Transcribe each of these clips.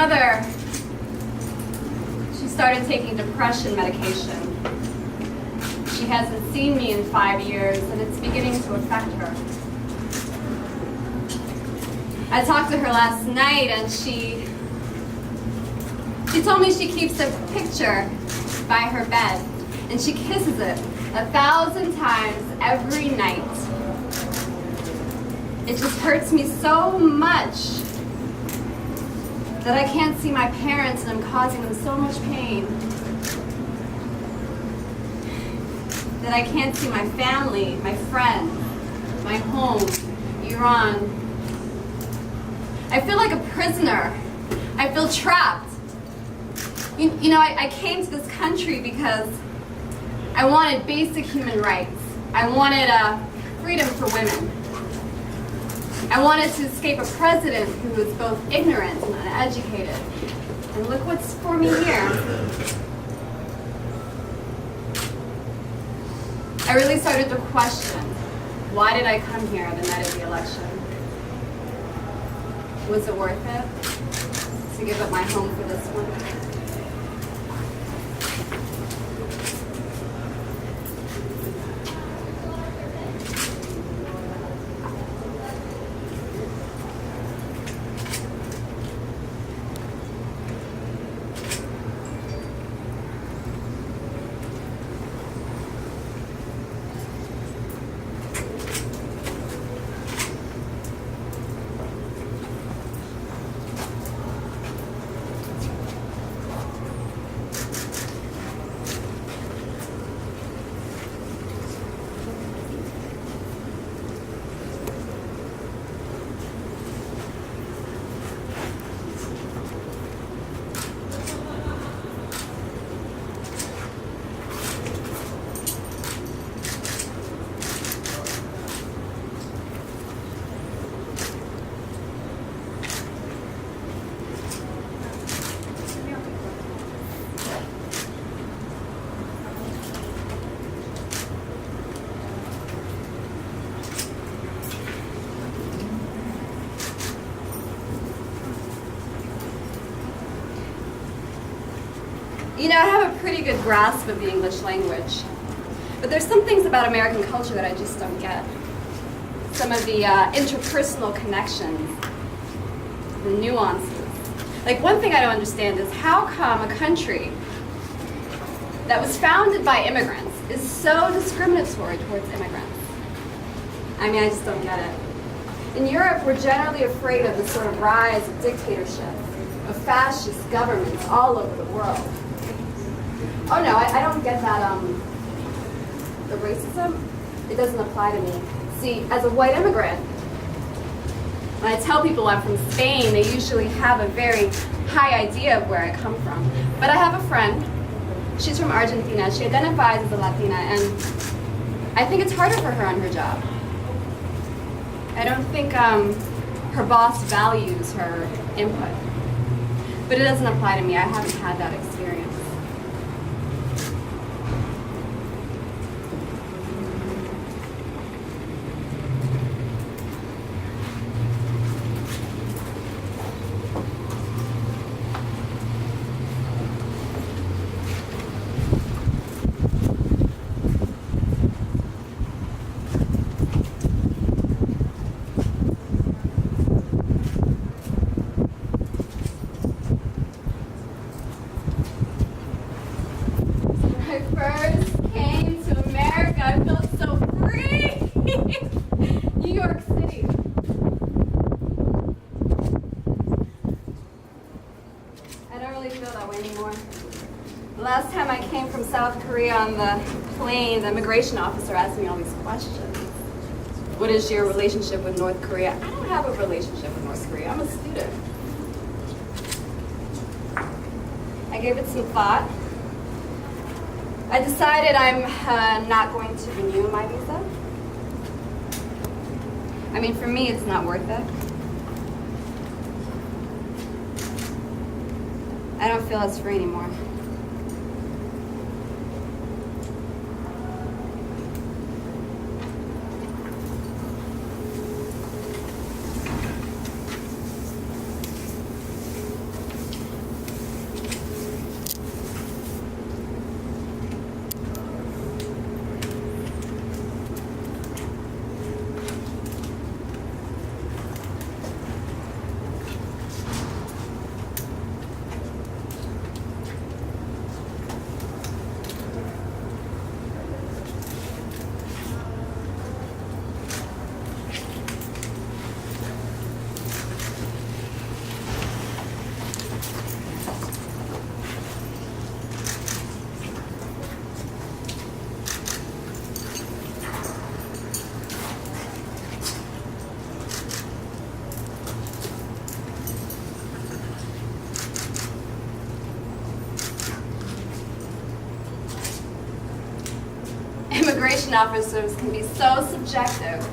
mother, she started taking depression medication. She hasn't seen me in 5 years, and it's beginning to affect her. I talked to her last night, and she told me she keeps a picture by her bed, and she kisses it 1,000 times every night. It just hurts me so much that I can't see my parents, and I'm causing them so much pain. That I can't see my family, my friends, my home, Iran. I feel like a prisoner. I feel trapped. You know, I came to this country because I wanted basic human rights. I wanted freedom for women. I wanted to escape a president who was both ignorant and uneducated. And look what's for me here. I really started to question, why did I come here the night of the election? Was it worth it to give up my home for this one? You know, I have a pretty good grasp of the English language, but there's some things about American culture that I just don't get. Some of the interpersonal connections, the nuances. Like, one thing I don't understand is how come a country that was founded by immigrants is so discriminatory towards immigrants? I mean, I just don't get it. In Europe, we're generally afraid of the sort of rise of dictatorship, of fascist governments all over the world. Oh no, I don't get that, the racism, it doesn't apply to me. See, as a white immigrant, when I tell people I'm from Spain, they usually have a very high idea of where I come from. But I have a friend, she's from Argentina, she identifies as a Latina, and I think it's harder for her on her job. I don't think her boss values her input. But it doesn't apply to me, I haven't had that experience. Last time I came from South Korea on the plane, the immigration officer asked me all these questions. What is your relationship with North Korea? I don't have a relationship with North Korea. I'm a student. I gave it some thought. I decided I'm not going to renew my visa. I mean, for me, it's not worth it. I don't feel it's free anymore. immigration officers can be so subjective.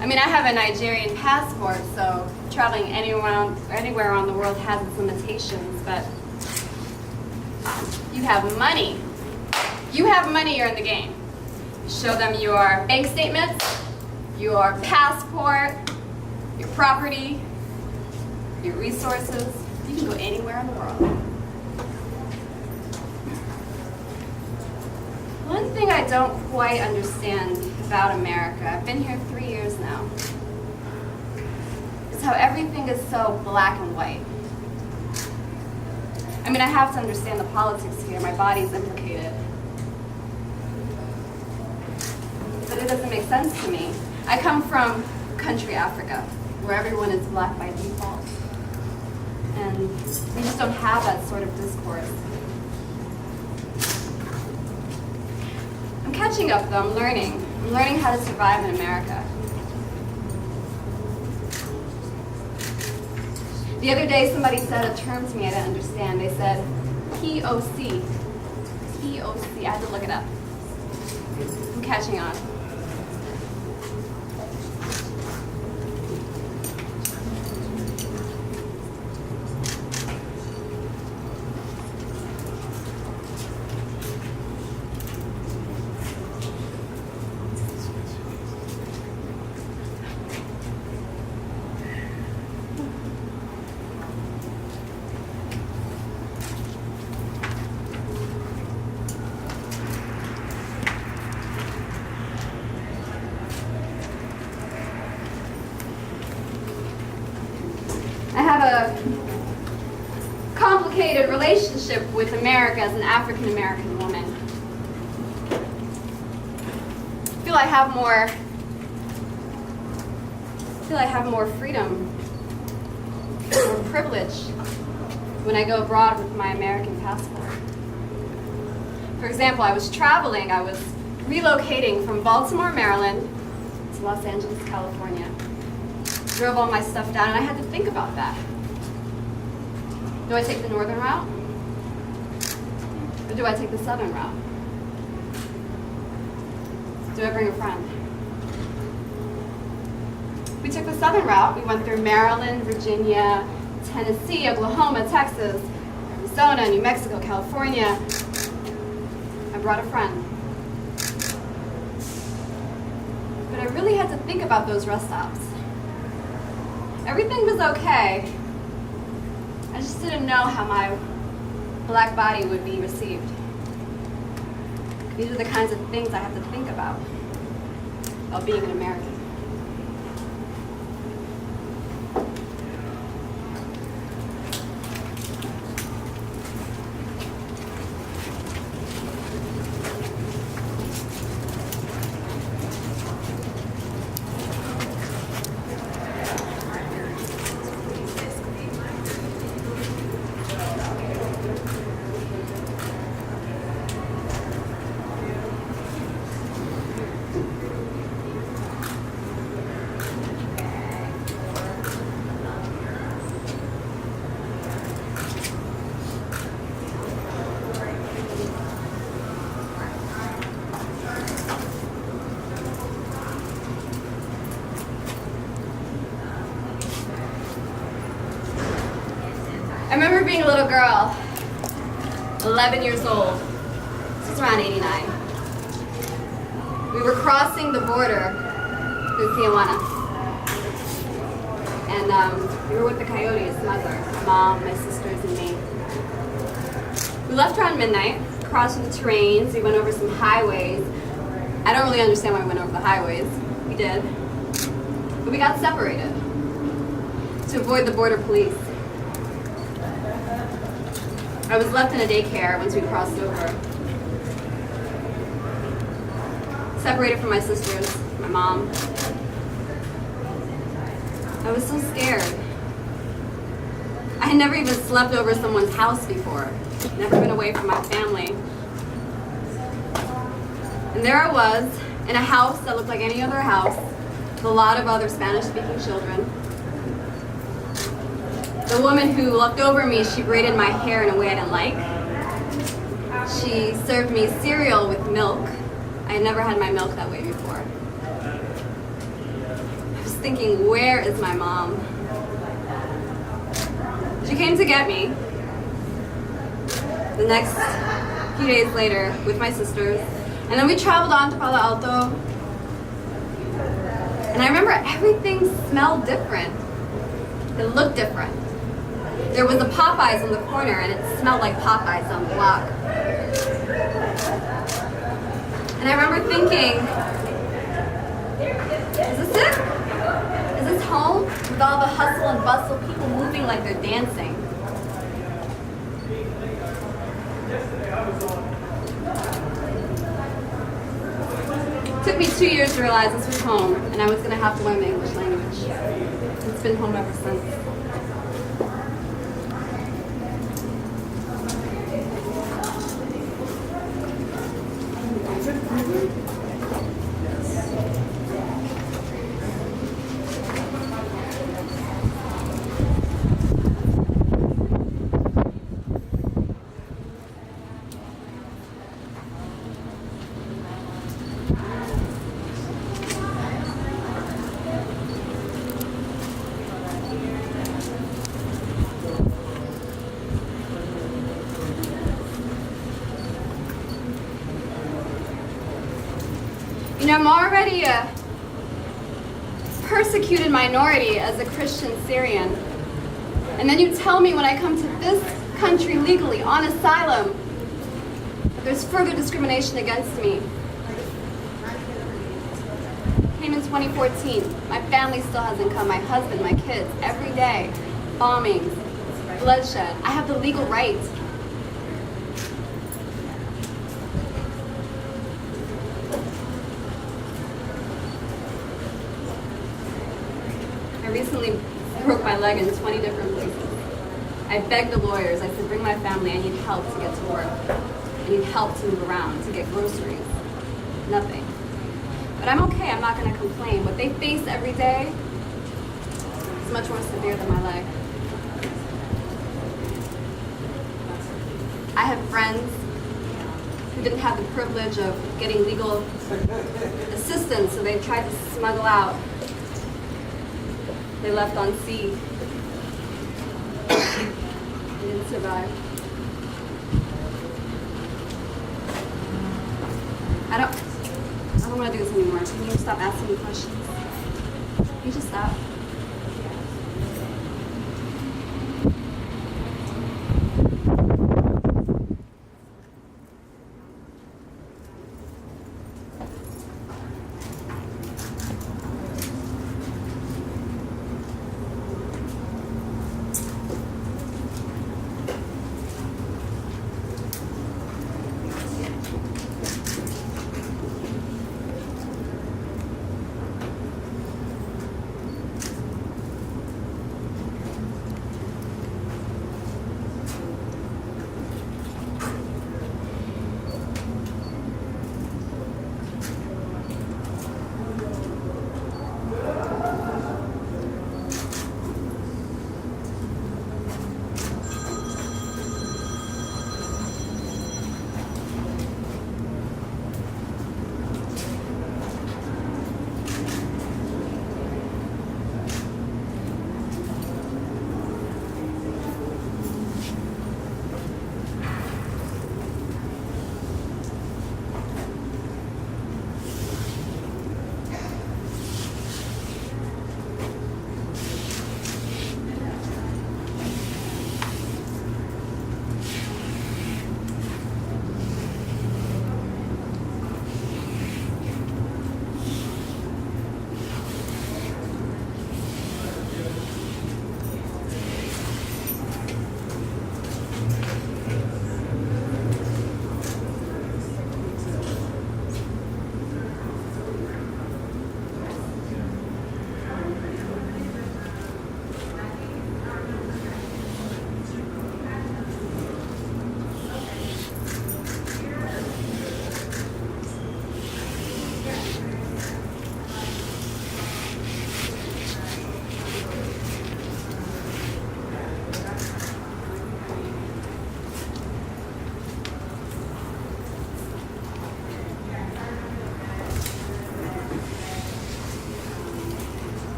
I mean, I have a Nigerian passport, so traveling anywhere around the world has its limitations, but you have money. You have money, you're in the game. You show them your bank statements, your passport, your property, your resources. You can go anywhere in the world. One thing I don't quite understand about America, I've been here 3 years now, is how everything is so black and white. I mean, I have to understand the politics here. My body's implicated. But it doesn't make sense to me. I come from country Africa, where everyone is black by default. And we just don't have that sort of discourse. I'm catching up though, I'm learning. I'm learning how to survive in America. The other day somebody said a term to me I didn't understand. They said POC. POC, I had to look it up. I'm catching on. I have a complicated relationship with America as an African American woman. I feel I have more freedom, more privilege when I go abroad with my American passport. For example, I was relocating from Baltimore, Maryland to Los Angeles, California. Drove all my stuff down, and I had to think about that. Do I take the northern route? Or do I take the southern route? Do I bring a friend? We took the southern route. We went through Maryland, Virginia, Tennessee, Oklahoma, Texas, Arizona, New Mexico, California. I brought a friend. But I really had to think about those rest stops. Everything was okay. I just didn't know how my black body would be received. These are the kinds of things I have to think about while being an American. I remember being a little girl, 11 years old. This was around '89. We were crossing the border through Tijuana. And we were with the coyote, a smuggler, my mom, my sisters, and me. We left around midnight, crossed through the terrains, we went over some highways. I don't really understand why we went over the highways. We did. But we got separated to avoid the border police. I was left in a daycare once we crossed over. Separated from my sisters, my mom. I was so scared. I had never even slept over someone's house before. Never been away from my family. And there I was, in a house that looked like any other house, with a lot of other Spanish-speaking children. The woman who looked over me, she braided my hair in a way I didn't like. She served me cereal with milk. I had never had my milk that way before. I was thinking, where is my mom? She came to get me the next few days later with my sisters, and then we traveled on to Palo Alto. And I remember everything smelled different. It looked different. There was a Popeyes on the corner, and it smelled like Popeyes on the block. And I remember thinking, is this it? Is this home? With all the hustle and bustle, people moving like they're dancing. It took me 2 years to realize this was home, and I was going to have to learn the English language. It's been home ever since. You know, I'm already a persecuted minority as a Christian Syrian. And then you tell me when I come to this country legally on asylum that there's further discrimination against me. Came in 2014. My family still hasn't come. My husband, my kids, every day. Bombings, bloodshed. I have the legal right. I recently broke my leg in 20 different places. I begged the lawyers. I said, bring my family. I need help to get to work. I need help to move around, to get groceries. Nothing. But I'm okay. I'm not going to complain. What they face every day is much more severe than my leg. I have friends who didn't have the privilege of getting legal assistance, so they tried to smuggle out. They left on sea. They didn't survive. I don't want to do this anymore. Can you stop asking me questions? Can you just stop?